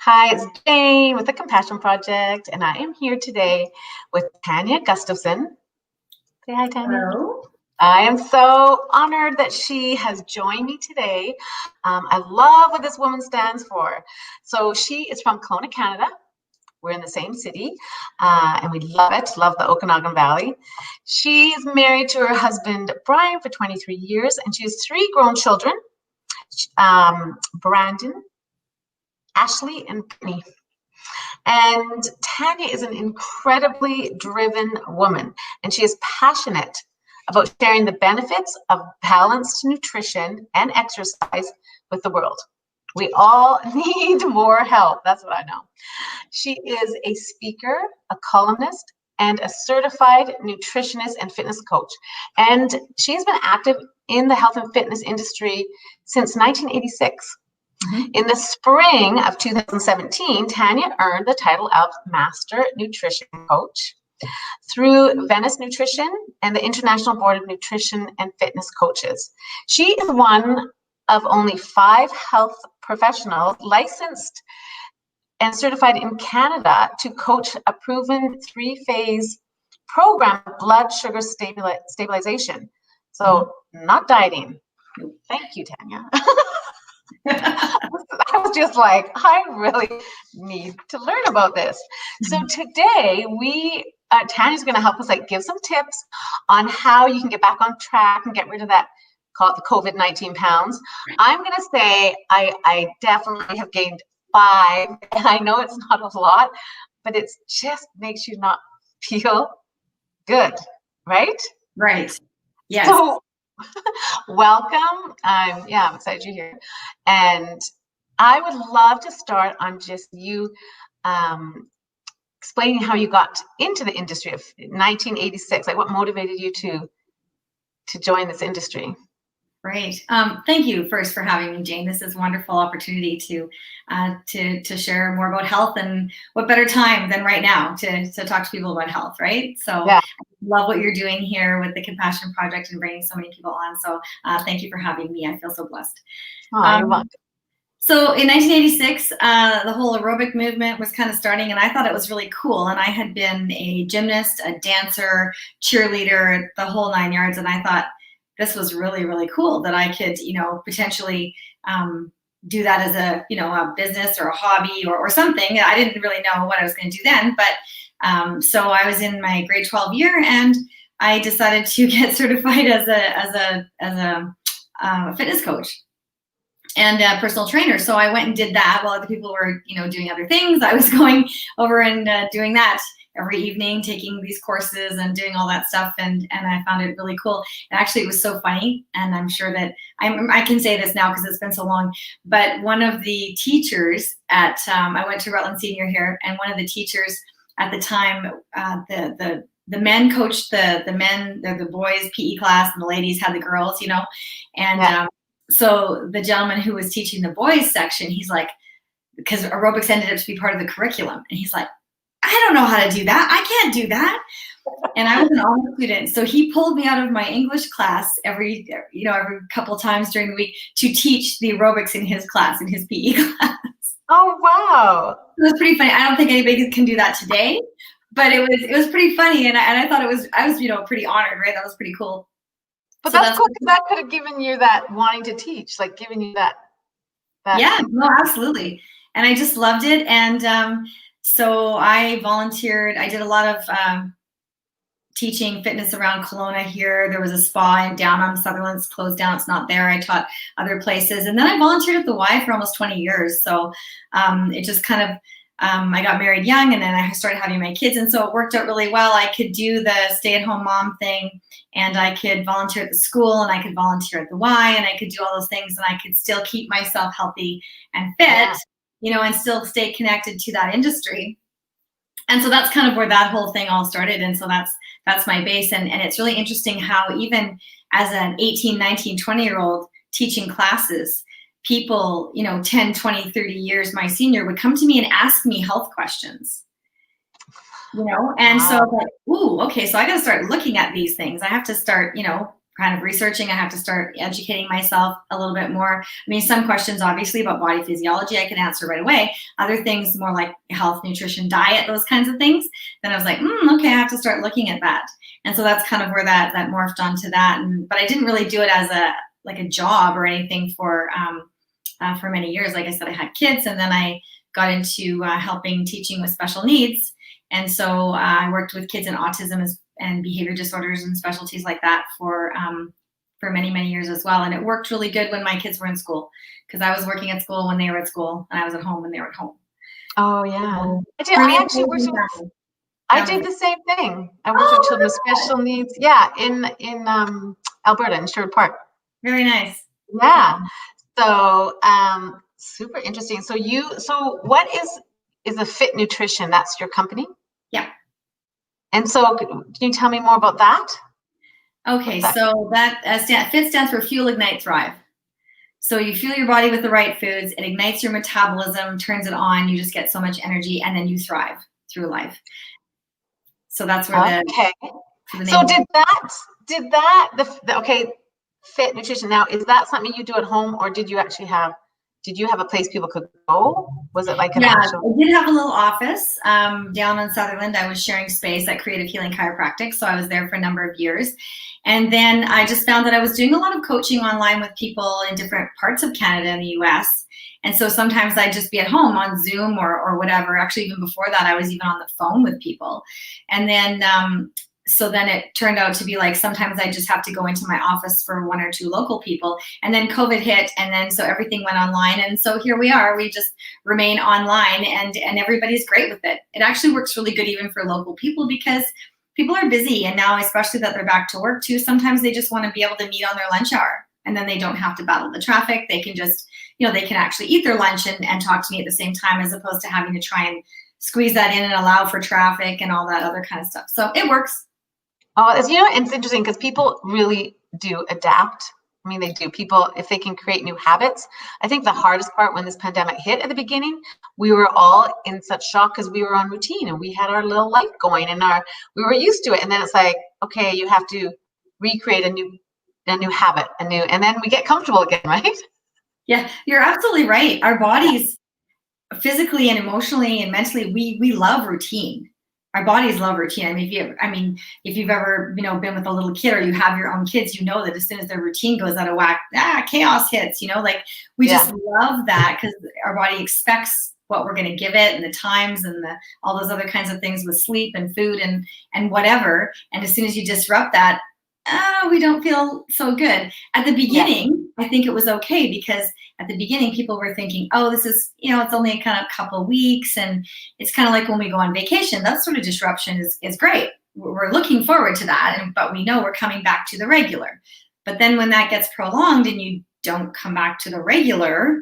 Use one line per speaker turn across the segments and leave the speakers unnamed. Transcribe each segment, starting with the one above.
Hi, it's Jane with the Compassion Project, and I am here today with Tania Gustafson. Say hi, Tania.
Hello.
I am so honored that she has joined me today. I love what this woman stands for. So she is from Kelowna, Canada. We're in the same city, and we love it, love the Okanagan Valley. She is married to her husband, Brian, for 23 years, and she has 3 grown children, Brandon, Ashley, and Brittany. And Tania is an incredibly driven woman, and she is passionate about sharing the benefits of balanced nutrition and exercise with the world. We all need more help. That's what I know. She is a speaker, a columnist, and a certified nutritionist and fitness coach. And she has been active in the health and fitness industry since 1986. In the spring of 2017, Tania earned the title of Master Nutrition Coach through Venice Nutrition and the International Board of Nutrition and Fitness Coaches. She is one of only 5 health professionals licensed and certified in Canada to coach a proven 3-phase program of blood sugar stabilization. So not dieting. Thank you, Tania. I was just like, I really need to learn about this. So today Tania's going to help us give some tips on how you can get back on track and get rid of that, call it the COVID-19 pounds. I'm going to say I definitely have gained 5, and I know it's not a lot, but it just makes you not feel good, right?
Right. Yes.
So welcome. I'm excited you're here. And I would love to start on just you explaining how you got into the industry of 1986. Like, what motivated you to join this industry?
Great. Thank you first for having me, Jane. This is a wonderful opportunity to share more about health, and what better time than right now to talk to people about health, right? So
yeah.
I love what you're doing here with the Compassion Project and bringing so many people on. So thank you for having me. I feel so blessed.
Oh, you're welcome.
So in 1986, the whole aerobic movement was kind of starting, and I thought it was really cool. And I had been a gymnast, a dancer, cheerleader, the whole 9 yards. And I thought this was really, really cool that I could, potentially do that as a business or a hobby or something. I didn't really know what I was going to do then, but so I was in my grade 12 year, and I decided to get certified as a fitness coach and a personal trainer. So I went and did that while other people were, doing other things. I was going over and doing that every evening, taking these courses and doing all that stuff. And I found it really cool. And actually, it was so funny. And I'm sure that I can say this now because it's been so long. But one of the teachers at, I went to Rutland Senior here, and one of the teachers at the time, the men coached the boys' PE class, and the ladies had the girls, and so the gentleman who was teaching the boys section, he's like, because aerobics ended up to be part of the curriculum, and he's like, I don't know how to do that. I can't do that. And I was an honor student, so he pulled me out of my English class every couple of times during the week to teach the aerobics in his class, in his PE class.
Oh wow!
It was pretty funny. I don't think anybody can do that today, but it was pretty funny, and I thought I was pretty honored, right? That was pretty cool.
But so that's cool, because that could have given you that wanting to teach, like giving you that.
Yeah, no, absolutely. And I just loved it. And so I volunteered. I did a lot of teaching fitness around Kelowna here. There was a spa down on Sutherland. It's closed down. It's not there. I taught other places. And then I volunteered at the Y for almost 20 years. So it just kind of, I got married young, and then I started having my kids. And so it worked out really well. I could do the stay-at-home mom thing, and I could volunteer at the school, and I could volunteer at the Y, and I could do all those things, and I could still keep myself healthy and fit, and still stay connected to that industry. And so that's kind of where that whole thing all started. And so that's my base. And it's really interesting how even as an 18, 19, 20-year-old teaching classes, people, 10, 20, 30 years my senior would come to me and ask me health questions. And so I was like, ooh, okay, so I got to start looking at these things. I have to start, kind of researching. I have to start educating myself a little bit more. I mean, some questions obviously about body physiology I can answer right away. Other things more like health, nutrition, diet, those kinds of things. Then I was like, okay, I have to start looking at that. And so that's kind of where that morphed onto that. But I didn't really do it as a job or anything for many years. Like I said, I had kids, and then I got into helping teaching with special needs. And so I worked with kids in autism and behavior disorders and specialties like that for many, many years as well. And it worked really good when my kids were in school, because I was working at school when they were at school, and I was at home when they were at home.
Oh yeah, I actually worked with. I did the same thing. I worked with children with special needs. Yeah, in Alberta, in Sherwood Park.
Very nice.
Yeah. So super interesting. So what is a Fit Nutrition? That's your company?
Yeah.
And so can you tell me more about that?
Okay, so that FIT stands for Fuel, Ignite, Thrive. So you fuel your body with the right foods, it ignites your metabolism, turns it on, you just get so much energy, and then you thrive through life. So that's where
So Fit Nutrition. Now, is that something you do at home, or did you have a place people could go? Was it like an actual?
I did have a little office down in Sutherland. I was sharing space at Creative Healing Chiropractic, so I was there for a number of years. And then I just found that I was doing a lot of coaching online with people in different parts of Canada and the US. And so sometimes I'd just be at home on Zoom or whatever. Actually, even before that, I was even on the phone with people. And then so then it turned out to be like sometimes I just have to go into my office for one or two local people. And then COVID hit, and then so everything went online. And so here we are. We just remain online, and everybody's great with it. It actually works really good even for local people, because people are busy. And now, especially that they're back to work too, sometimes they just want to be able to meet on their lunch hour. And then they don't have to battle the traffic. They can just, they can actually eat their lunch and talk to me at the same time, as opposed to having to try and squeeze that in and allow for traffic and all that other kind of stuff. So it works.
Oh, it's interesting because people really do adapt. I mean, they do. People, if they can create new habits. I think the hardest part when this pandemic hit at the beginning, we were all in such shock because we were on routine and we had our little life going and we were used to it. And then it's like, okay, you have to recreate a new habit, and then we get comfortable again, right?
Yeah, you're absolutely right. Our bodies, physically and emotionally and mentally, we love routine. Our bodies love routine. I mean, if you've ever, been with a little kid, or you have your own kids, that as soon as their routine goes out of whack, chaos hits, we just love that, because our body expects what we're going to give it, and the times and all those other kinds of things with sleep and food and whatever. And as soon as you disrupt that, we don't feel so good. At the beginning, I think it was okay, because at the beginning people were thinking, oh, this is, it's only a kind of couple of weeks, and it's kind of like when we go on vacation. That sort of disruption is great. We're looking forward to that, but we know we're coming back to the regular. But then when that gets prolonged and you don't come back to the regular,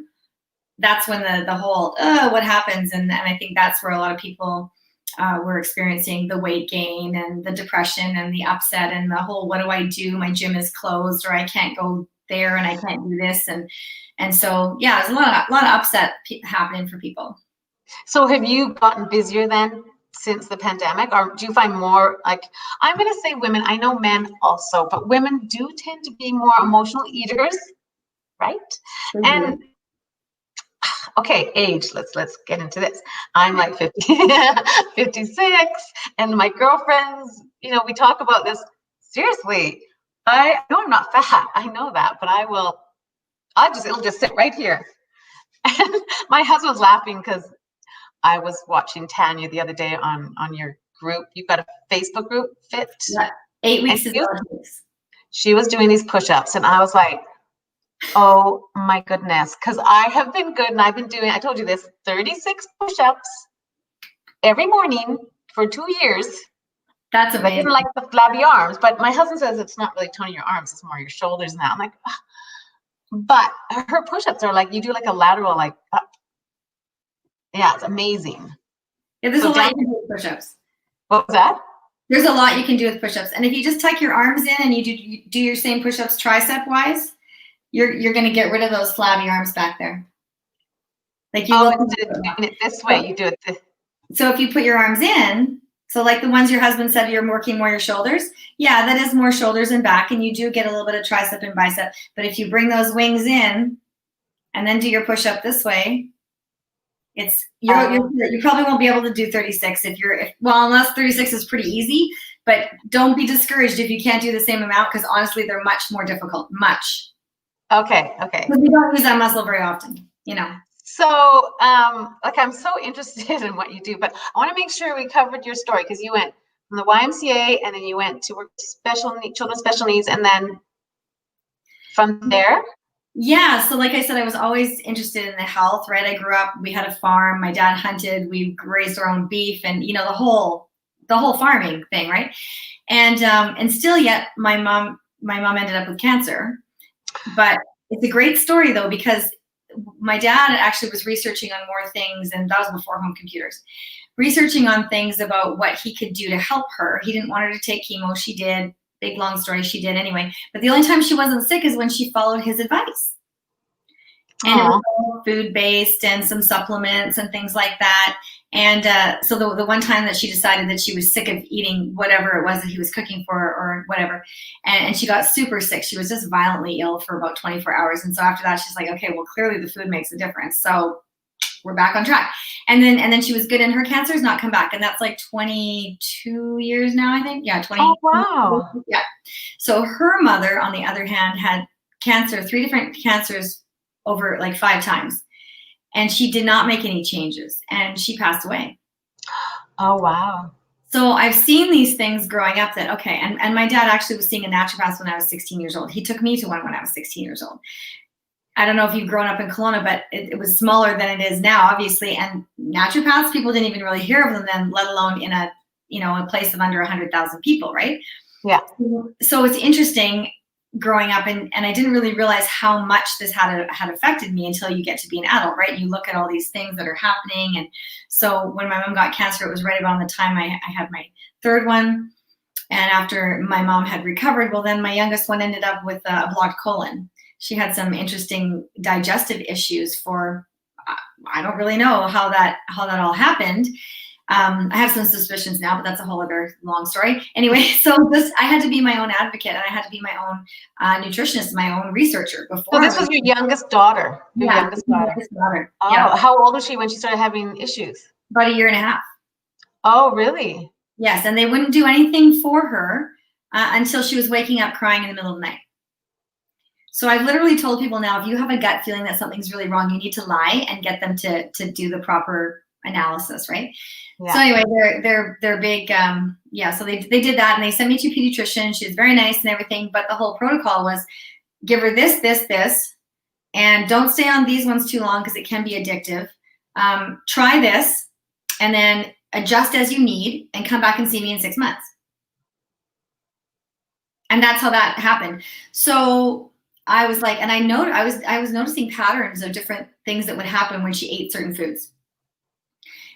that's when the whole what happens, and I think that's where a lot of people we're experiencing the weight gain and the depression and the upset and the whole, what do I do? My gym is closed, or I can't go there, and I can't do this. And so, there's a lot of upset happening for people.
So have you gotten busier then since the pandemic, or do you find more, like, I'm going to say women, I know men also, but women do tend to be more emotional eaters, right? Mm-hmm. And okay, age, let's get into this. I'm like 50, 56, and my girlfriends, we talk about this. Seriously, I know I'm not fat. I know that, but it'll just sit right here. And my husband was laughing because I was watching Tania the other day on your group. You've got a Facebook group, Fit.
Yeah, 8 weeks ago.
She was doing these push-ups, and I was like, oh my goodness, because I have been good, and I've been doing, I told you this, 36 push-ups every morning for 2 years.
That's amazing.
I didn't like the flabby arms, but my husband says it's not really toning your arms, it's more your shoulders now. I'm like, but her push-ups are like, you do like a lateral, like up. Yeah, it's amazing.
Yeah, there's a lot you can do with push-ups.
What was that?
There's a lot you can do with push-ups, and if you just tuck your arms in and you do your same push-ups tricep-wise, you're going to get rid of those flabby arms back there. Like you
doing it this way, you do it this.
So if you put your arms in, So like the ones your husband said, you're working more your shoulders. Yeah, that is more shoulders and back, and you do get a little bit of tricep and bicep. But if you bring those wings in and then do your push-up this way, it's you probably won't be able to do 36 unless 36 is pretty easy. But don't be discouraged if you can't do the same amount, because honestly, they're much more difficult. Much.
Okay.
Because we don't use that muscle very often, you know.
So, like, I'm so interested in what you do, but I want to make sure we covered your story, because you went from the YMCA and then you went to work children's special needs, and then from there.
Yeah, so like I said, I was always interested in the health, right? I grew up, we had a farm, my dad hunted, we raised our own beef, and you know, the whole farming thing, right? And still yet my mom ended up with cancer. But it's a great story though, because my dad actually was researching on more things, and that was before home computers, researching on things about what he could do to help her. He didn't want her to take chemo. She did. Big, long story, she did anyway. But the only time she wasn't sick is when she followed his advice. And it was all food-based and some supplements and things like that. And so the one time that she decided that she was sick of eating whatever it was that he was cooking for her or whatever, and she got super sick. She was just violently ill for about 24 hours. And so after that, she's like, okay, well, clearly the food makes a difference. So we're back on track. And then she was good, and her cancer's not come back. And that's like 22 years now, I think. Yeah, 20.
Oh, wow.
Yeah. So her mother, on the other hand, had cancer, 3 different cancers over like 5 times. And she did not make any changes, and she passed away.
Oh, wow.
So I've seen these things growing up that, okay, and my dad actually was seeing a naturopath when I was 16 years old. He took me to one when I was 16 years old. I don't know if you've grown up in Kelowna, but it was smaller than it is now, obviously. And naturopaths, people didn't even really hear of them then, let alone in a place of under 100,000 people, right?
Yeah.
So it's interesting growing up, and I didn't really realize how much this had affected me until you get to be an adult, right? You look at all these things that are happening. And so when my mom got cancer, it was right about the time I had my 3rd one. And after my mom had recovered, well, then my youngest one ended up with a blocked colon. She had some interesting digestive issues for, I don't really know how that all happened. I have some suspicions now, but that's a whole other long story. Anyway, so I had to be my own advocate, and I had to be my own nutritionist, my own researcher before.
So this was your youngest daughter?
Youngest daughter.
Oh,
yeah.
How old was she when she started having issues?
About 1.5 years.
Oh, really?
Yes, and they wouldn't do anything for her until she was waking up crying in the middle of the night. So I've literally told people now, if you have a gut feeling that something's really wrong, you need to lie and get them to do the proper analysis, right? Yeah. So anyway, they're big. So they did that, and they sent me to a pediatrician. She was very nice and everything, but the whole protocol was give her this, and don't stay on these ones too long because it can be addictive. Try this, and then adjust as you need, and come back and see me in 6 months. And that's how that happened. So I was like, and I was noticing patterns of different things that would happen when she ate certain foods.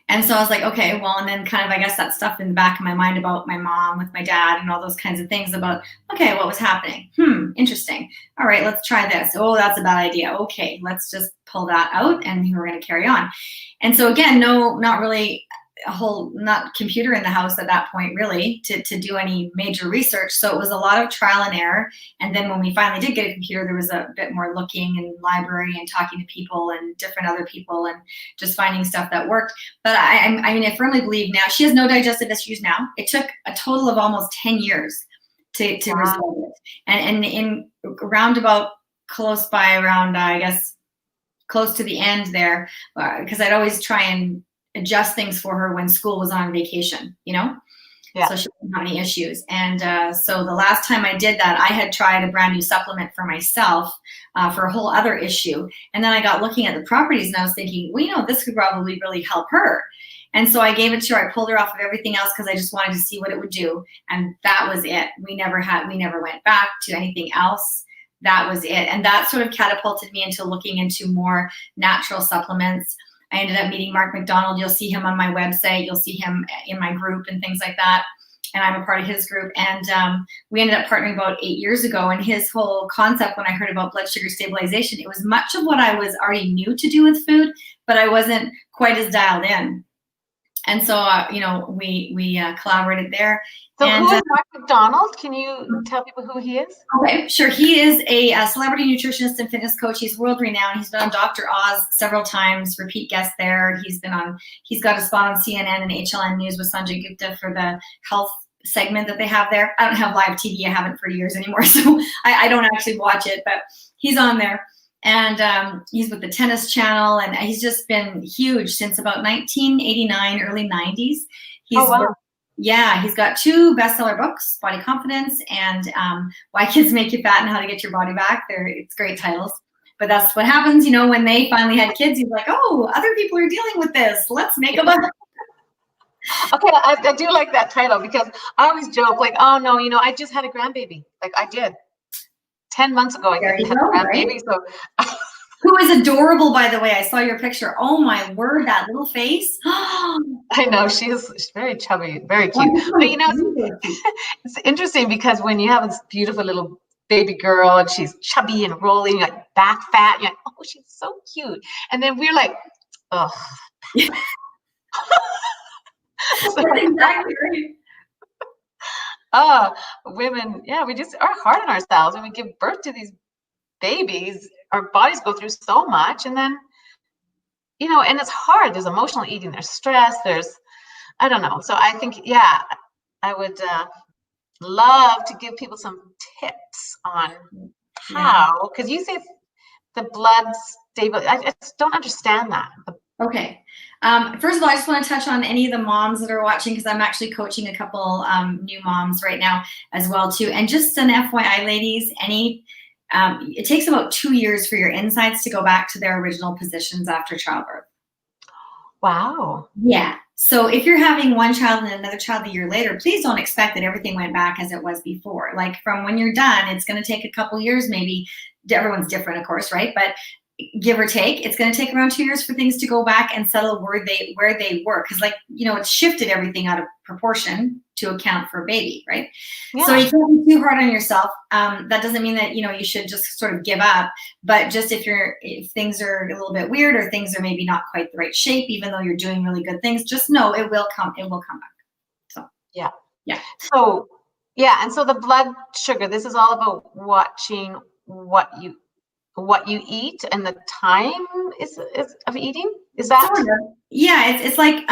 And so I was like, okay, well, and then kind of, I guess that stuff in the back of my mind about my mom with my dad and all those kinds of things about, okay, what was happening? Interesting. All right, let's try this. Oh, that's a bad idea. Okay, let's just pull that out, and we're going to carry on. And so again, not really not computer in the house at that point, really, to do any major research. So it was a lot of trial and error. And then when we finally did get a computer, there was a bit more looking and library and talking to people and different other people and just finding stuff that worked. But I firmly believe now she has no digestive issues now. It took a total of almost 10 years to resolve it. And in roundabout close by around, I guess, close to the end there, because I'd always try and adjust things for her when school was on vacation, Yeah. So she didn't have any issues. And so the last time I did that, I had tried a brand new supplement for myself for a whole other issue. And then I got looking at the properties, and I was thinking, well, this could probably really help her. And so I gave it to her. I pulled her off of everything else because I just wanted to see what it would do. And that was it. We never went back to anything else. That was it. And that sort of catapulted me into looking into more natural supplements. I ended up meeting Mark McDonald. You'll see him on my website. You'll see him in my group and things like that. And I'm a part of his group. And we ended up partnering about 8 years ago. And his whole concept, when I heard about blood sugar stabilization, it was much of what I was already knew to do with food, but I wasn't quite as dialed in. And so, we collaborated there.
So
and,
who is Mark McDonald? Can you tell people who he is?
Okay, sure. He is a celebrity nutritionist and fitness coach. He's world renowned. He's been on Dr. Oz several times, repeat guest there. He's got a spot on CNN and HLN News with Sanjay Gupta for the health segment that they have there. I don't have live TV. I haven't for years anymore, so I don't actually watch it, but he's on there. And he's with the Tennis Channel, and he's just been huge since about 1989, early 90s.
Oh, wow.
Yeah, he's got 2 bestseller books, Body Confidence and Why Kids Make You Fat and How to Get Your Body Back. It's great titles. But that's what happens, when they finally had kids, he's like, oh, other people are dealing with this. Let's make them up.
Okay, I do like that title, because I always joke, like, oh, no, I just had a grandbaby. Like, I did. 10 months ago, I had a grandbaby. Right? So.
Who is adorable, by the way. I saw your picture. Oh my word, that little face.
I know, she's very chubby, very cute. But it's interesting, because when you have this beautiful little baby girl and she's chubby and rolling, like back fat, you're like, oh, she's so cute. And then we're like, oh.
That's exactly right.
Oh, women, yeah, we just are hard on ourselves when we give birth to these babies. Our bodies go through so much, and then, and it's hard. There's emotional eating, there's stress, I don't know. So I think, yeah, I would love to give people some tips on how, because you say the blood stable. I just don't understand that.
Okay. First of all, I just want to touch on any of the moms that are watching, because I'm actually coaching a couple new moms right now as well too. And just an FYI, ladies, it takes about 2 years for your insides to go back to their original positions after childbirth.
Wow.
Yeah. So if you're having one child and another child a year later, please don't expect that everything went back as it was before. Like, from when you're done, it's going to take a couple years, maybe. Everyone's different, of course, right? But give or take, it's going to take around 2 years for things to go back and settle where they were. Because, it's shifted everything out of proportion to account for a baby, right? Yeah. So you can't be too hard on yourself. That doesn't mean that, you should just sort of give up. But just if things are a little bit weird, or things are maybe not quite the right shape, even though you're doing really good things, just know it will come back. So, yeah.
So, yeah. And so the blood sugar, this is all about watching what you eat and the time is of eating. Is that?
Sort of. Yeah. It's like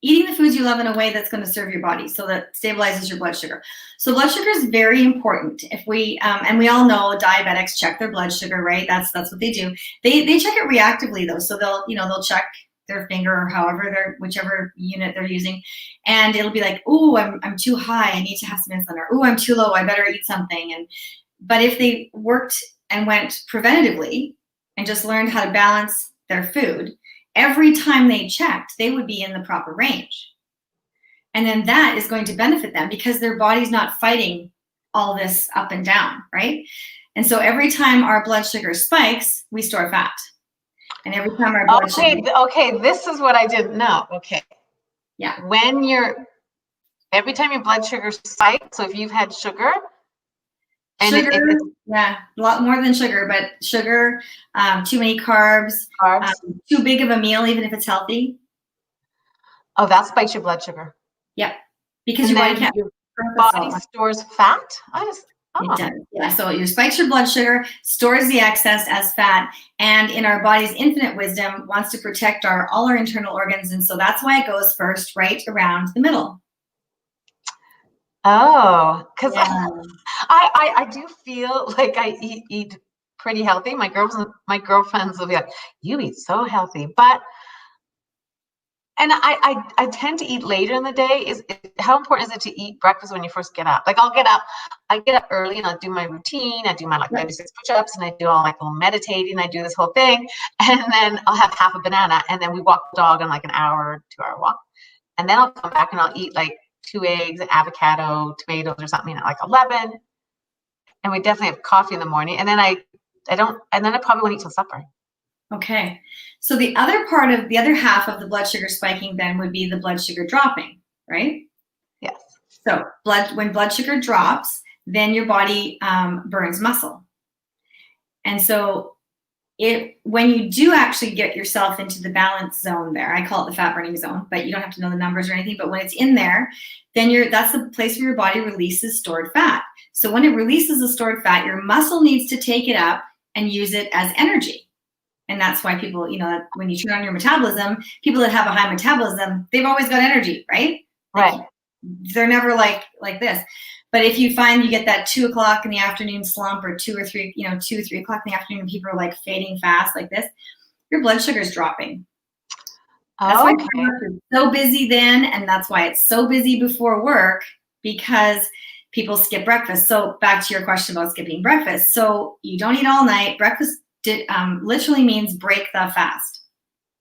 eating the foods you love in a way that's going to serve your body, so that stabilizes your blood sugar. So blood sugar is very important. If we and we all know diabetics check their blood sugar, right? That's what they do. They check it reactively though. So they'll check their finger, or whichever unit they're using, and it'll be like, oh, I'm too high, I need to have some insulin, or oh, I'm too low, I better eat something. But if they worked and went preventatively and just learned how to balance their food, every time they checked, they would be in the proper range. And then that is going to benefit them, because their body's not fighting all this up and down, right? And so every time our blood sugar spikes, we store fat. And every time our blood sugar...
Okay, this is what I didn't know. Okay.
Yeah.
Every time your blood sugar spikes, so if you've had sugar...
Sugar, yeah, a lot more than sugar, but sugar, too many carbs, too big of a meal, even if it's healthy.
Oh, that spikes your blood sugar.
Yep, because your
body stores fat.
It does. Yeah, so it spikes your blood sugar, stores the excess as fat, and in our body's infinite wisdom wants to protect all our internal organs, and so that's why it goes first, right around the middle.
Oh, because I do feel like I eat pretty healthy. My girlfriends will be like, you eat so healthy, and I tend to eat later in the day. How important is it to eat breakfast when you first get up? Like, I get up early and I'll do my routine. I do my 36 push-ups, and I do all little meditating. I do this whole thing, and then I'll have half a banana, and then we walk the dog on an hour, 2-hour walk, and then I'll come back and I'll eat 2 eggs, an avocado, tomatoes, or something at 11. And we definitely have coffee in the morning. And then I probably won't eat till supper.
Okay. So the other half of the blood sugar spiking then would be the blood sugar dropping, right?
Yes.
So when blood sugar drops, then your body burns muscle. And so when you do actually get yourself into the balance zone there, I call it the fat burning zone, but you don't have to know the numbers or anything, but when it's in there, then that's the place where your body releases stored fat. So when it releases the stored fat, your muscle needs to take it up and use it as energy. And that's why people, when you turn on your metabolism, people that have a high metabolism, they've always got energy, right?
Right.
They're never like this. But if you find you get that 2 o'clock in the afternoon slump, or 2 or 3, 2 or 3 o'clock in the afternoon, and people are like fading fast like this, your blood sugar is dropping. That's why it's so busy then, and that's why it's so busy before work, because people skip breakfast. So back to your question about skipping breakfast. So you don't eat all night. Breakfast literally means break the fast,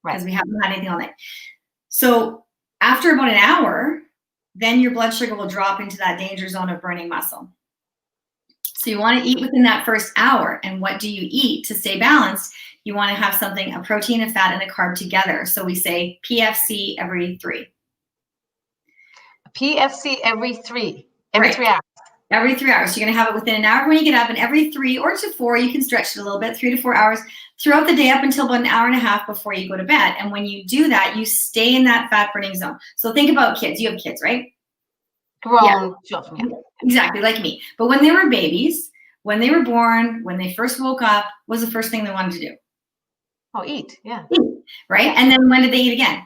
because we haven't had anything all night. So after about an hour, then your blood sugar will drop into that danger zone of burning muscle. So you want to eat within that first hour. And what do you eat to stay balanced? You want to have something, a protein, a fat, and a carb together. So we say PFC every 3.
PFC every 3 hours.
Every 3 hours. You're going to have it within an hour when you get up, and every 3 or to 4, you can stretch it a little bit, 3 to 4 hours throughout the day up until about an hour and a half before you go to bed. And when you do that, you stay in that fat burning zone. So think about kids. You have kids, right?
Grown children, yeah.
Exactly, like me. But when they were babies, when they were born, when they first woke up, what was the first thing they wanted to do?
Oh, eat, yeah.
Eat, right? And then when did they eat again?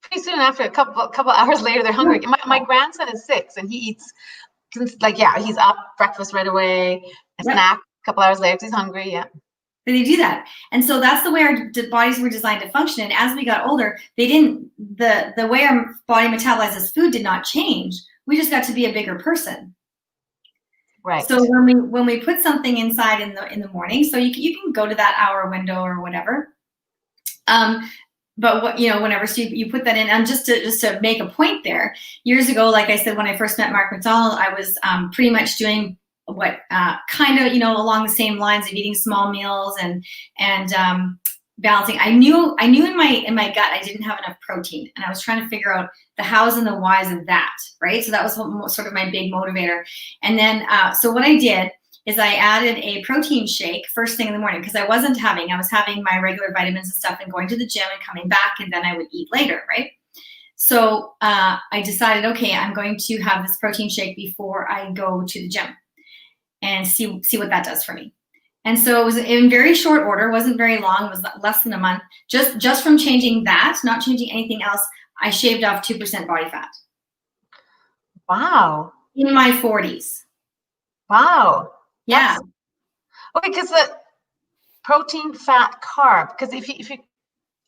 Pretty soon after, a couple hours later, they're hungry. My grandson is 6, and he eats, he's up, breakfast right away, a snack, a couple hours later, he's hungry, yeah.
They do that. And so that's the way our bodies were designed to function. And as we got older, the way our body metabolizes food did not change. We just got to be a bigger person.
Right.
So when we put something inside in the morning, so you can go to that hour window or whatever. But whenever, so you put that in, and just to make a point there, years ago, like I said, when I first met Mark McDonald, I was pretty much doing what kind of along the same lines of eating small meals and balancing. I knew in my gut I didn't have enough protein, and I was trying to figure out the hows and the whys of that, right? So that was sort of my big motivator. And then so what I did is I added a protein shake first thing in the morning, because I was having my regular vitamins and stuff and going to the gym and coming back, and then I would eat later, right? So I decided, okay, I'm going to have this protein shake before I go to the gym and see what that does for me. And so it was in very short order, wasn't very long, it was less than a month. Just from changing that, not changing anything else, I shaved off 2% body fat.
Wow.
In my 40s.
Wow.
Yeah.
Okay, because the protein, fat, carb, because if you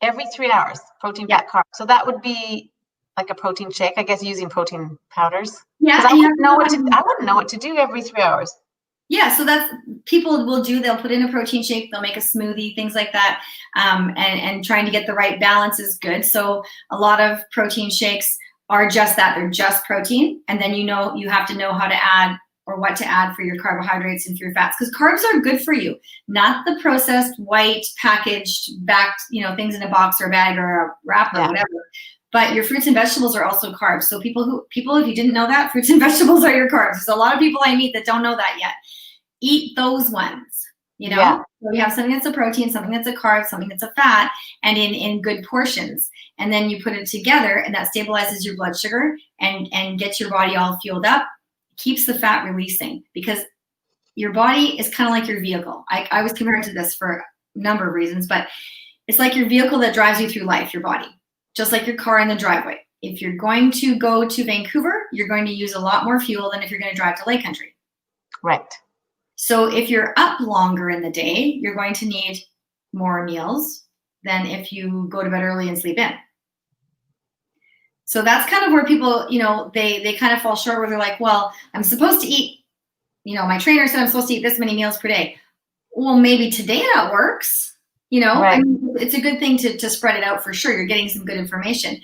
every 3 hours, protein, fat, carb. So that would be like a protein shake, I guess, using protein powders.
Yeah.
I wouldn't know what to do every 3 hours.
Yeah, so that's people they'll put in a protein shake, they'll make a smoothie, things like that, and trying to get the right balance is good. So a lot of protein shakes are just that, they're just protein, and then you have to know how to add or what to add for your carbohydrates and for your fats, because carbs are good for you, not the processed, white, packaged, backed, things in a box or a bag or a wrap or whatever. But your fruits and vegetables are also carbs. So people, if you didn't know that, fruits and vegetables are your carbs. There's a lot of people I meet that don't know that yet. Eat those ones, So you have something that's a protein, something that's a carb, something that's a fat, and in good portions. And then you put it together, and that stabilizes your blood sugar and gets your body all fueled up, keeps the fat releasing, because your body is kind of like your vehicle. I was compared to this for a number of reasons, but it's like your vehicle that drives you through life, your body. Just like your car in the driveway. If you're going to go to Vancouver, you're going to use a lot more fuel than if you're going to drive to Lake Country.
Right.
So if you're up longer in the day, you're going to need more meals than if you go to bed early and sleep in. So that's kind of where people, they kind of fall short, where they're like, well, I'm supposed to eat, my trainer said I'm supposed to eat this many meals per day. Well, maybe today that works.
Right.
I mean, it's a good thing to spread it out for sure. You're getting some good information.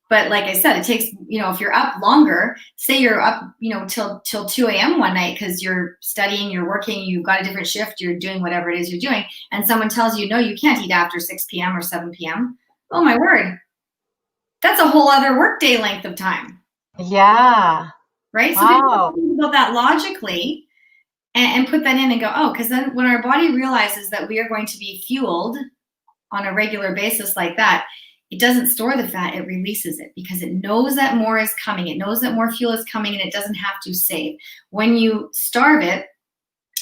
But like I said, it takes, if you're up longer, say you're up, till 2 a.m. one night because you're studying, you're working, you've got a different shift, you're doing whatever it is you're doing, and someone tells you, no, you can't eat after 6 p.m. or 7 p.m. Oh, my word. That's a whole other workday length of time.
Yeah.
Right?
Wow.
So think about that logically. and put that in and go, oh, because then when our body realizes that we are going to be fueled on a regular basis like that, it doesn't store the fat, it releases it because it knows that more is coming. It knows that more fuel is coming and it doesn't have to save. When you starve it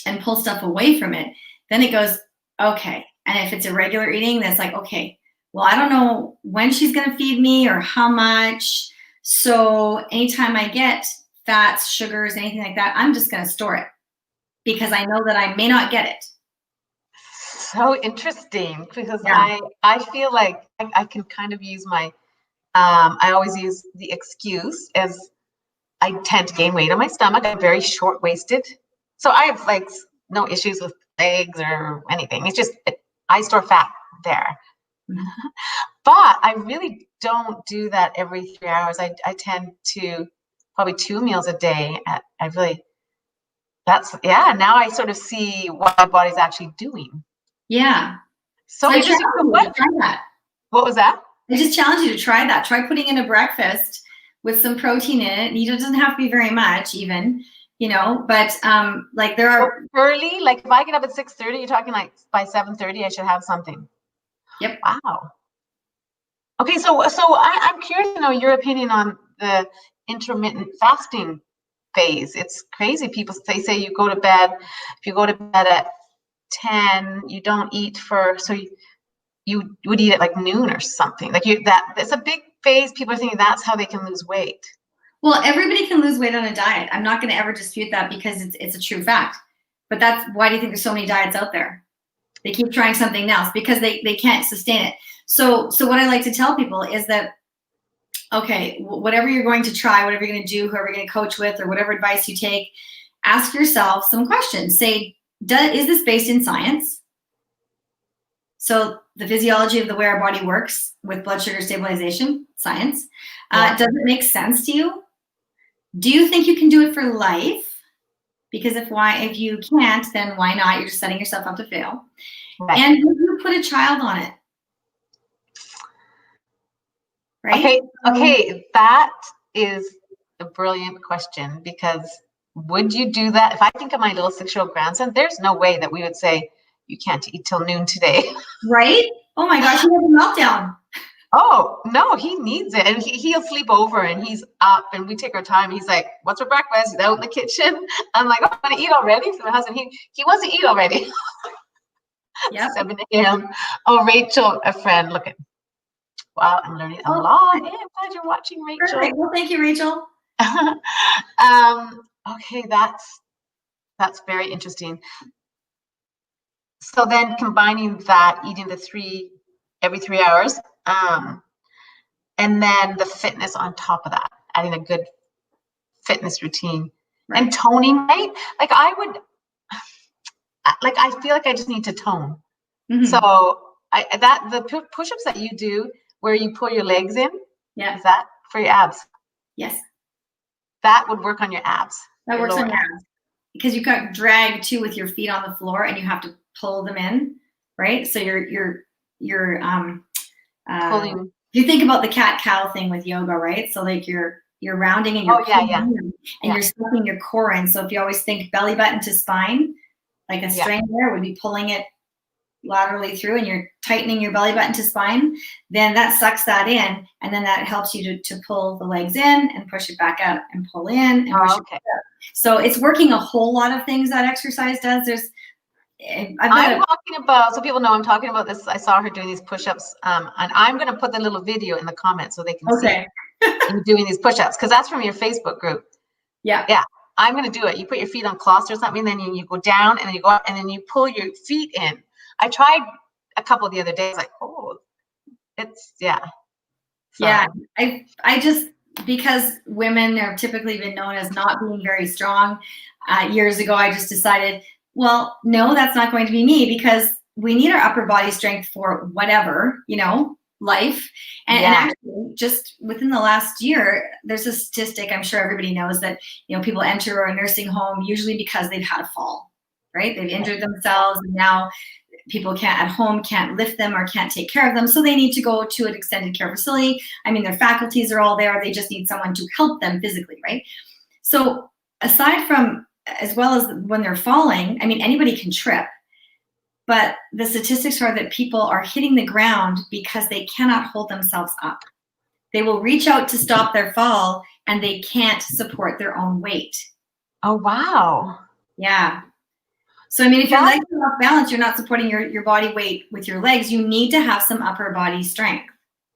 and pull stuff away from it, then it goes, okay. And if it's irregular eating, then it's like, okay, well, I don't know when she's going to feed me or how much. So anytime I get fats, sugars, anything like that, I'm just going to store it because I know that I may not get it.
So interesting, because
Yeah.
I feel like I can kind of use my I always use the excuse as I tend to gain weight on my stomach. I'm very short-waisted, so I have like no issues with legs or anything. It's just I store fat there.
Mm-hmm.
But I really don't do that every 3 hours. I tend to probably 2 meals a day. I really, now I sort of see what my body's actually doing.
Yeah.
So
I
interesting.
challenge you to try that.
What was that?
I just challenge you to try that. Try putting in a breakfast with some protein in it. It doesn't have to be very much even, but like there are.
So early, like if I get up at 6:30, you're talking like by 7:30, I should have something.
Yep.
Wow. Okay, so I'm curious to know your opinion on the intermittent fasting phase. It's crazy. They say you go to bed, if you go to bed at 10, you don't eat so you would eat at like noon or something. Like it's a big phase. People are thinking that's how they can lose weight.
Well, everybody can lose weight on a diet. I'm not going to ever dispute that because it's a true fact. But why do you think there's so many diets out there? They keep trying something else because they can't sustain it. So what I like to tell people is that, okay, whatever you're going to try, whatever you're going to do, whoever you're going to coach with, or whatever advice you take, ask yourself some questions. Say, is this based in science? So the physiology of the way our body works with blood sugar stabilization, science. Does it make sense to you? Do you think you can do it for life? Because if you can't, then why not? You're just setting yourself up to fail. Right. And would you put a child on it? Right?
Okay, that is a brilliant question, because would you do that? If I think of my little 6-year-old grandson, there's no way that we would say, you can't eat till noon today.
Right? Oh my gosh, he had a meltdown.
Oh, no, he needs it. And he'll sleep over and he's up and we take our time. He's like, what's for breakfast? He's out in the kitchen. I'm like, oh, I want to eat already. So my husband, he wants to eat already.
Yep.
7 a.m. Oh, Rachel, a friend, look at. Wow, I'm learning a lot. Hey, I'm glad you're watching, Rachel.
Perfect. Well, thank you, Rachel.
Okay, that's very interesting. So then combining that, eating every 3 hours, and then the fitness on top of that, adding a good fitness routine, right, and toning, right? Like I feel like I just need to tone. Mm-hmm. So the push-ups that you do where you pull your legs in, is that for your abs?
Yes. That
would work on your abs.
That works on your abs. Because you got drag too with your feet on the floor and you have to pull them in, right? So you're pulling. You think about the cat-cow thing with yoga, right? So like you're rounding and you're and you're sucking your core in. So if you always think belly button to spine, like a strain there would be pulling it laterally through and you're tightening your belly button to spine, then that sucks that in and then that helps you to pull the legs in and push it back out and pull in and push it back out. So it's working a whole lot of things that exercise does. I'm
talking about, so people know I'm talking about this. I saw her doing these push-ups, and I'm going to put the little video in the comments so they can see you doing these push-ups, because that's from your Facebook group. Yeah. I'm going to do it. You put your feet on cloths or something, then you go down and then you go up and then you pull your feet in. I tried a couple the other days, like, it's, So.
Yeah, I just, because women have typically been known as not being very strong, years ago, I just decided, well, no, that's not going to be me, because we need our upper body strength for whatever, life. And actually, just within the last year, there's a statistic, I'm sure everybody knows, that, people enter a nursing home usually because they've had a fall, right? They've injured themselves and now people can't lift them or can't take care of them. So they need to go to an extended care facility. I mean, their faculties are all there. They just need someone to help them physically, right? So aside from as well as when they're falling, I mean, anybody can trip, but the statistics are that people are hitting the ground because they cannot hold themselves up. They will reach out to stop their fall and they can't support their own weight.
Oh, wow.
Yeah. So, I mean, if your legs are off balance, you're not supporting your body weight with your legs. You need to have some upper body strength.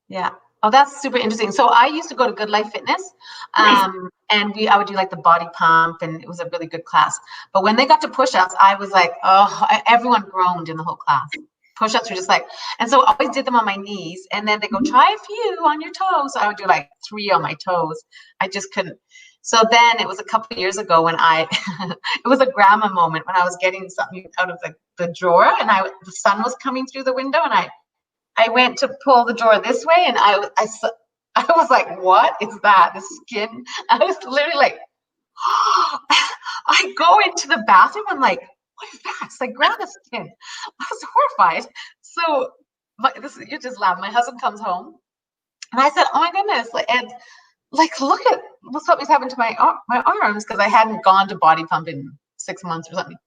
Yeah. Oh, that's super interesting. So I used to go to Good Life Fitness,
Nice.
and I would do like the body pump, and it was a really good class. But when they got to push-ups, I was like, oh, everyone groaned in the whole class. Push-ups were just like, and so I always did them on my knees, and then they go, try a few on your toes. So I would do like 3 on my toes. I just couldn't. So then it was a couple of years ago when it was a grandma moment when I was getting something out of the drawer, and the sun was coming through the window, and I went to pull the drawer this way, and I was like, what is that? The skin. I was literally like, I go into the bathroom. I'm like, what is that? It's like grandma skin. I was horrified. So you just laugh. My husband comes home, and I said, oh my goodness. And like, look at what's happened to my arms, because I hadn't gone to body pump in 6 months or something.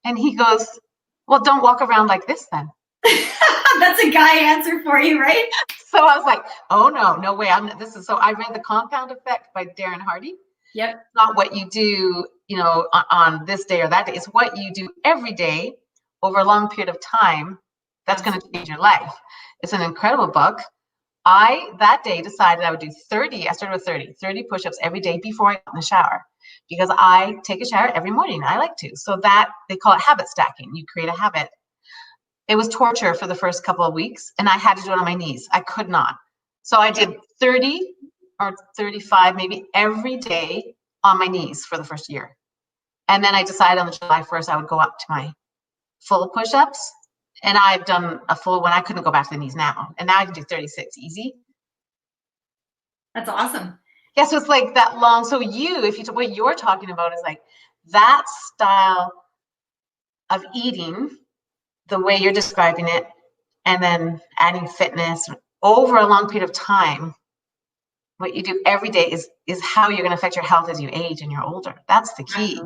And he goes, well, don't walk around like this then.
That's a guy answer for you, right?
So I was like, oh no way. So I read The Compound Effect by Darren Hardy.
Yep.
It's not what you do, on this day or that day. It's what you do every day over a long period of time that's going to change your life. It's an incredible book. I that day decided I would do 30. I started with 30 push-ups every day before I got in the shower, because I take a shower every morning. I like to. So that they call it habit stacking. You create a habit. It was torture for the first couple of weeks, and I had to do it on my knees. I could not. So I did 30 or 35 maybe every day on my knees for the first year. And then I decided on the July 1st, I would go up to my full push-ups. And I've done a full one. I couldn't go back to the knees now. And now I can do 36 easy.
That's awesome.
Yeah, so it's like that long. So what you're talking about is like that style of eating, the way you're describing it, and then adding fitness over a long period of time. What you do every day is how you're going to affect your health as you age and you're older. That's the key.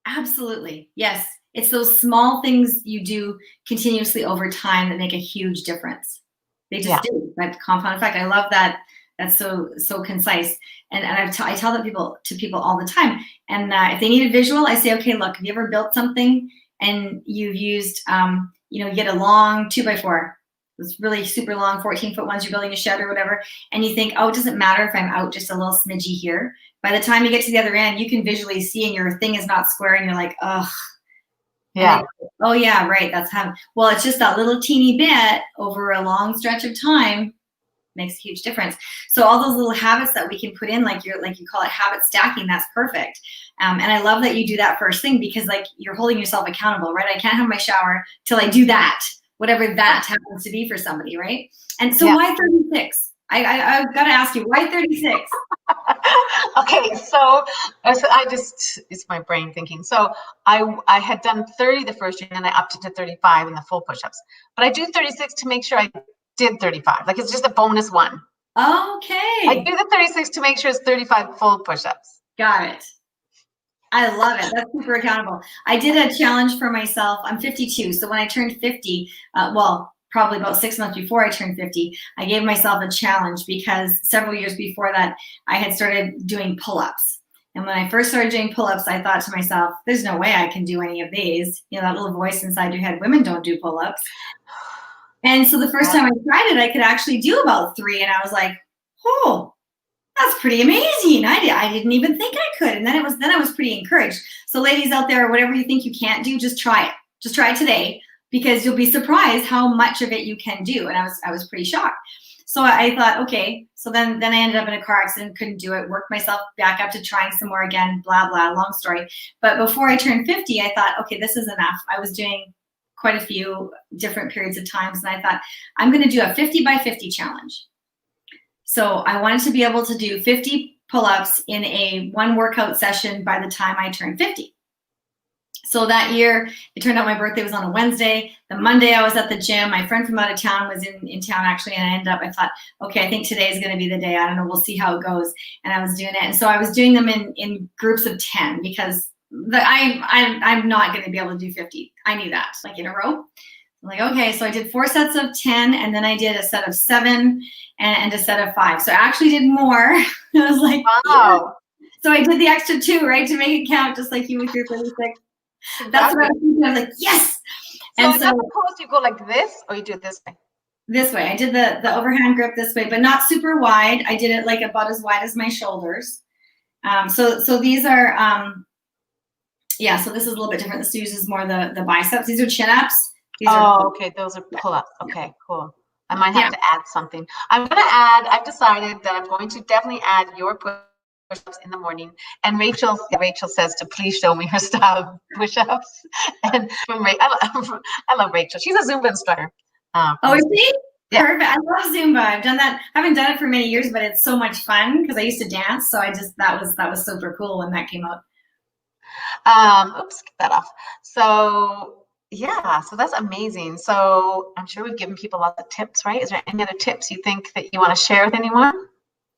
Absolutely. Yes. It's those small things you do continuously over time that make a huge difference. They just do. That compound effect. I love that. That's so concise. And I tell that to people all the time. And if they need a visual, I say, okay, look, have you ever built something and you've used, you get a long 2x4, those really super long 14-foot ones, you're building a shed or whatever, and you think, oh, it doesn't matter if I'm out just a little smidgy here. By the time you get to the other end, you can visually see and your thing is not square and you're like, ugh.
Yeah.
Oh yeah, right. That's how. Well, it's just that little teeny bit over a long stretch of time makes a huge difference. So all those little habits that we can put in, like you call it habit stacking, that's perfect. And I love that you do that first thing, because like you're holding yourself accountable, right? I can't have my shower till I do that, whatever that happens to be for somebody, right? And so why 36? I've got to ask you, why 36?
Okay, so it's my brain thinking. So I had done 30 the first year, and then I upped it to 35 in the full push-ups. But I do 36 to make sure I did 35. Like, it's just a bonus one.
Okay.
I do the 36 to make sure it's 35 full push-ups.
Got it. I love it. That's super accountable. I did a challenge for myself. I'm 52. So when I turned 50, probably about 6 months before I turned 50, I gave myself a challenge, because several years before that, I had started doing pull-ups. And when I first started doing pull-ups, I thought to myself, there's no way I can do any of these. That little voice inside your head, women don't do pull-ups. And so the first time I tried it, I could actually do about 3. And I was like, oh, that's pretty amazing. I didn't even think I could. And then I was pretty encouraged. So ladies out there, whatever you think you can't do, just try it. Just try it today, because you'll be surprised how much of it you can do. And I was pretty shocked. So I thought, okay. So then I ended up in a car accident, couldn't do it, worked myself back up to trying some more again, blah, blah, long story. But before I turned 50, I thought, okay, this is enough. I was doing quite a few different periods of times. And I thought, I'm going to do a 50 by 50 challenge. So I wanted to be able to do 50 pull-ups in a one workout session by the time I turned 50. So that year, it turned out my birthday was on a Wednesday. The Monday I was at the gym. My friend from out of town was in town actually, and I thought, okay, I think today is going to be the day. I don't know, we'll see how it goes. And I was doing it. And so I was doing them in groups of 10, because I'm not going to be able to do 50. I knew that, like in a row. I'm like, okay, so I did 4 sets of 10, and then I did a set of 7 and a set of 5. So I actually did more. I was like,
wow.
Yeah. So I did the extra 2, right, to make it count, just like you with your 36. That's what I was thinking. I was like, yes.
So and so suppose you go like this, or you do it this way?
This way. I did the overhand grip this way, but not super wide. I did it like about as wide as my shoulders. So these are, yeah, so this is a little bit different. This uses more the biceps. These are chin-ups.
Okay, those are pull-ups. Okay, cool. I might have to add something. I've decided that I'm going to definitely add your push-ups in the morning. And Rachel says to please show me her style of push-ups. And I love Rachel. She's a Zumba instructor.
Oh, is she?
Yeah.
Perfect. I love Zumba. I've done that. I haven't done it for many years, but it's so much fun because I used to dance. So that was super cool when that came out.
Oops, get that off. So yeah, so that's amazing. So I'm sure we've given people lots of tips, right? Is there any other tips you think that you want to share with anyone?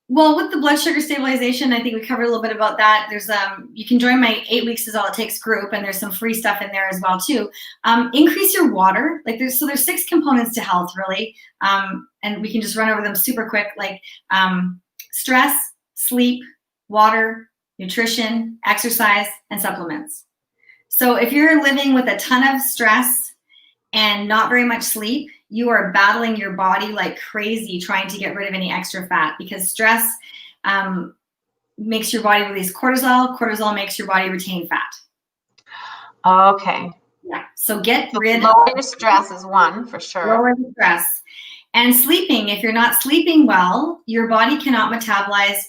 Well, with the blood sugar stabilization, I think we covered a little bit about that. There's you can join my 8 weeks is all it takes group, and there's some free stuff in there as well too. Increase your water. Like there's 6 components to health really, and we can just run over them super quick. Like stress, sleep, water, nutrition, exercise, and supplements. So if you're living with a ton of stress and not very much sleep, you are battling your body like crazy trying to get rid of any extra fat, because stress makes your body release cortisol. Cortisol makes your body retain fat.
Okay.
Yeah. So get rid
of lower stress is one for sure.
Lower stress. And sleeping, if you're not sleeping well, your body cannot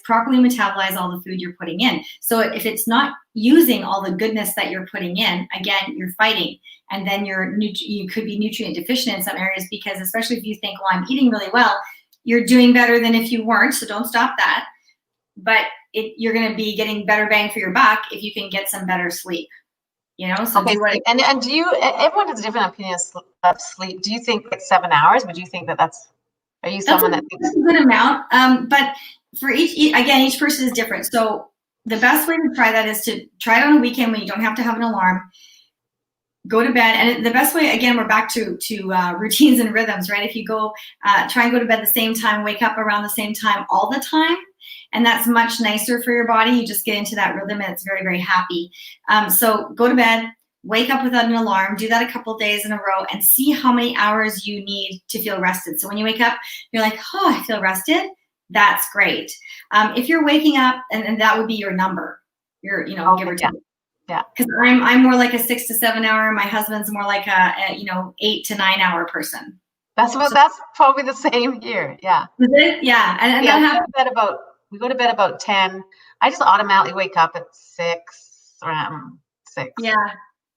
properly metabolize all the food you're putting in. So if it's not using all the goodness that you're putting in, again, you're fighting. And then you could be nutrient deficient in some areas, because especially if you think, well, I'm eating really well, you're doing better than if you weren't. So don't stop that. But you're going to be getting better bang for your buck if you can get some better sleep. You know, so
okay, and do you? Everyone has a different opinion of sleep. Do you think like 7 hours? Would you think that's? Are you someone that thinks
that's a good amount? But for each person is different. So the best way to try that is to try it on a weekend when you don't have to have an alarm. Go to bed, and the best way, again, we're back to routines and rhythms, right? If you go try and go to bed the same time, wake up around the same time all the time, and that's much nicer for your body. You just get into that rhythm, and it's very, very happy. So go to bed, wake up without an alarm, do that a couple of days in a row, and see how many hours you need to feel rested. So when you wake up, you're like, oh, I feel rested. That's great. If you're waking up, and that would be your number, give or take.
Yeah.
Because I'm more like a 6 to 7 hour. My husband's more like a 8 to 9 hour person.
That's probably the same here. Yeah.
Is it? Yeah. And
we go to bed about 10. I just automatically wake up at 6, around 6.
Yeah.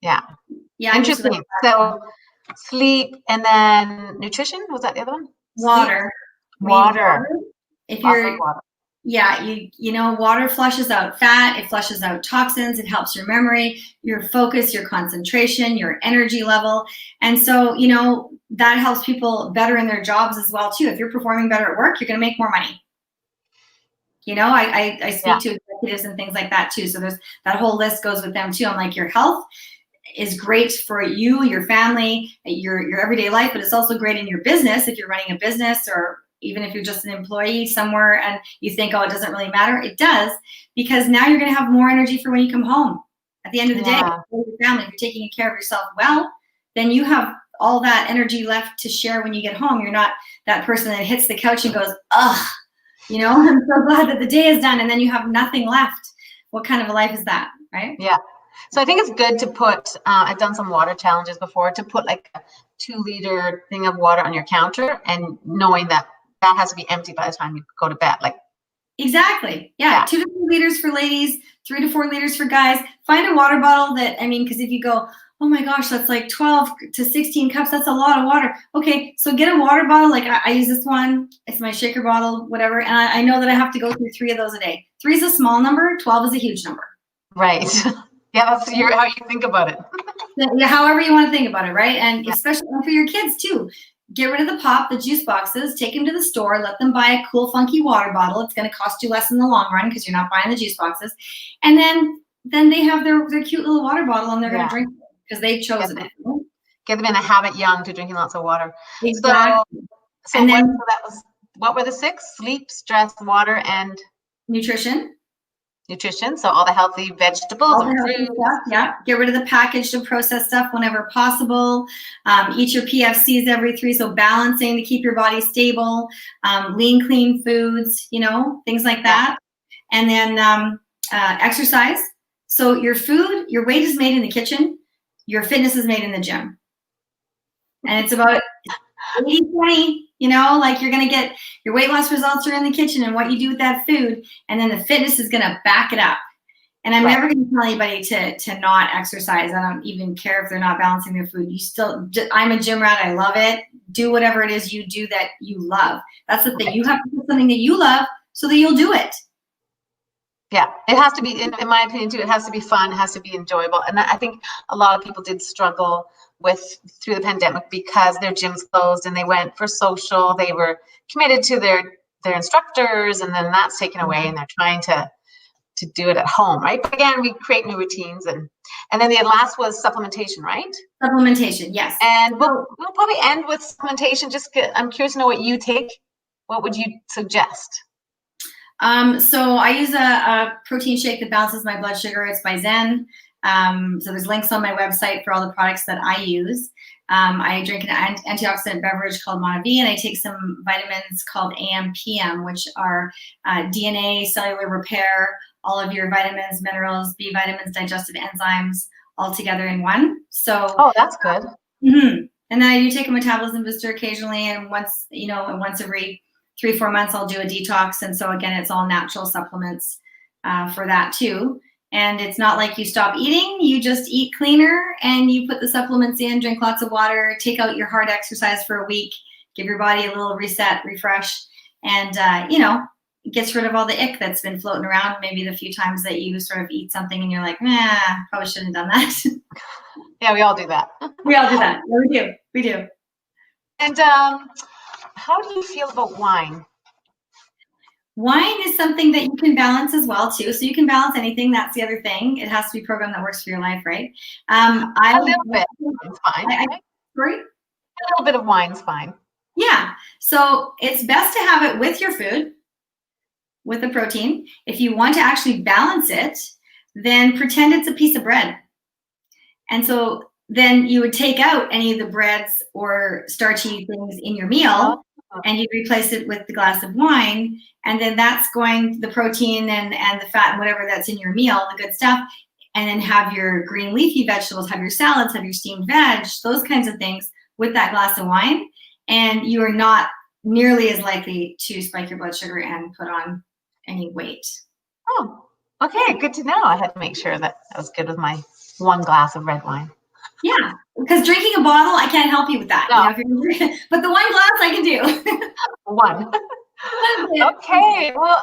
Yeah. Yeah. Interesting. So sleep, and then nutrition. Was that the other one?
Water.
Water.
If you're water. Yeah, water flushes out fat, it flushes out toxins, it helps your memory, your focus, your concentration, your energy level. And so, that helps people better in their jobs as well too. If you're performing better at work, you're going to make more money. I speak to executives and things like that too. So there's that whole list goes with them too. I'm like, your health is great for you, your family, your everyday life, but it's also great in your business if you're running a business, or even if you're just an employee somewhere and you think, oh, it doesn't really matter. It does, because now you're going to have more energy for when you come home. At the end of the day, with your family, if you're taking care of yourself well, then you have all that energy left to share when you get home. You're not that person that hits the couch and goes, ugh, I'm so glad that the day is done, and then you have nothing left. What kind of a life is that, right?
Yeah. So I think it's good to put, I've done some water challenges before, to put like a 2-liter thing of water on your counter, and knowing that has to be empty by the time you go to bed.
Exactly. Yeah. 2 to 3 liters for ladies, 3 to 4 liters for guys. Find a water bottle because if you go, oh my gosh, that's like 12 to 16 cups. That's a lot of water. Okay. So get a water bottle. Like I use this one. It's my shaker bottle, whatever. And I know that I have to go through 3 of those a day. 3 is a small number. 12 is a huge number.
Right. Yeah. That's how you think about it.
Yeah. However you want to think about it. Right. And especially for your kids too. Get rid of the pop, the juice boxes, take them to the store, let them buy a cool, funky water bottle. It's going to cost you less in the long run because you're not buying the juice boxes. And then then they have their cute little water bottle and they're going
Yeah.
to drink it because they've chosen it.
Get them in a habit young to drinking lots of water.
Exactly.
So
And then
what were the 6? Sleep, stress, water, and
nutrition.
Nutrition. So all the healthy vegetables
All the
and
healthy
fruits.
stuff, yeah. Get rid of the packaged and processed stuff whenever possible. Eat your PFCs every 3, so balancing to keep your body stable. Lean, clean foods, you know, things like that. And then exercise. So your food, your weight is made in the kitchen. Your fitness is made in the gym. And it's about 80-20, you know, like you're going to get your weight loss results are in the kitchen and what you do with that food. And then the fitness is going to back it up. And I'm never going to tell anybody to not exercise. I don't even care if they're not balancing their food. I'm a gym rat. I love it. Do whatever it is you do that you love. That's the thing. You have to do something that you love so that you'll do it.
Yeah, it has to be, in my opinion too, it has to be fun, it has to be enjoyable. And I think a lot of people did struggle through the pandemic because their gyms closed and they went for social. They were committed to their instructors, and then that's taken away and they're trying to do it at home, right? But again, we create new routines, and then the last was supplementation, right?
Supplementation, yes.
And we'll probably end with supplementation. I'm curious to know what you take. What would you suggest?
So I use a protein shake that balances my blood sugar. It's by Zen. So there's links on my website for all the products that I use. I drink an antioxidant beverage called Monavi, and I take some vitamins called AM/PM, which are DNA, cellular repair, all of your vitamins, minerals, B vitamins, digestive enzymes, all together in one. So
that's good.
And then I do take a metabolism booster occasionally, and once every 3-4 months I'll do a detox. And so again, it's all natural supplements for that too. And it's not like you stop eating, you just eat cleaner and you put the supplements in, drink lots of water, take out your hard exercise for a week, give your body a little reset, refresh, and it gets rid of all the ick that's been floating around. Maybe the few times that you sort of eat something and you're like, probably shouldn't have done that.
Yeah, we all do that.
We all do that. Yeah, we do.
And how do you feel about wine?
Wine is something that you can balance as well too. So you can balance anything. That's the other thing. It has to be a program that works for your life, right?
A little bit is fine.
Sorry?
A little bit of wine's fine.
Yeah. So it's best to have it with your food, with the protein. If you want to actually balance it, then pretend it's a piece of bread. And so then you would take out any of the breads or starchy things in your meal, and you replace it with the glass of wine, and then that's the protein and the fat and whatever that's in your meal, the good stuff, and then have your green leafy vegetables, have your salads, have your steamed veg, those kinds of things with that glass of wine, and you are not nearly as likely to spike your blood sugar and put on any weight.
Oh, okay, good to know. I had to make sure that I was good with my 1 glass of red wine.
Yeah, because drinking a bottle, I can't help you with that.
No.
But the 1 glass I can do.
1. Okay, well,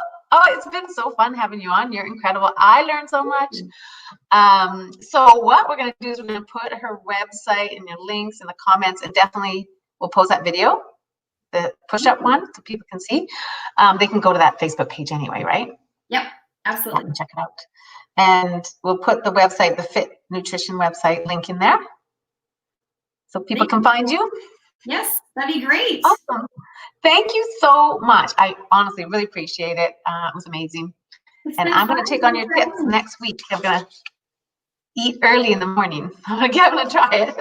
it's been so fun having you on. You're incredible. I learned so much. So what we're going to do is we're going to put her website and your links in the comments, and definitely we'll post that video, the push-up one, so people can see. They can go to that Facebook page anyway, right?
Yep, absolutely.
Yeah, check it out. And we'll put the website, the Fit Nutrition website link in there so people can find you.
Yes, that'd be great.
Awesome. Thank you so much. I honestly really appreciate it. It was amazing. And I'm going to take on your tips next week. I'm going to eat early in the morning. I'm going to try it.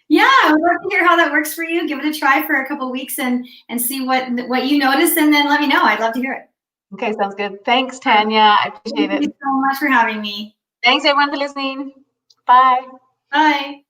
Yeah, I would love to hear how that works for you. Give it a try for a couple of weeks and see what you notice, and then let me know. I'd love to hear it.
Okay, sounds good. Thanks, Tanya. I appreciate it.
Thank you so much for having me.
Thanks, everyone, for listening. Bye.
Bye.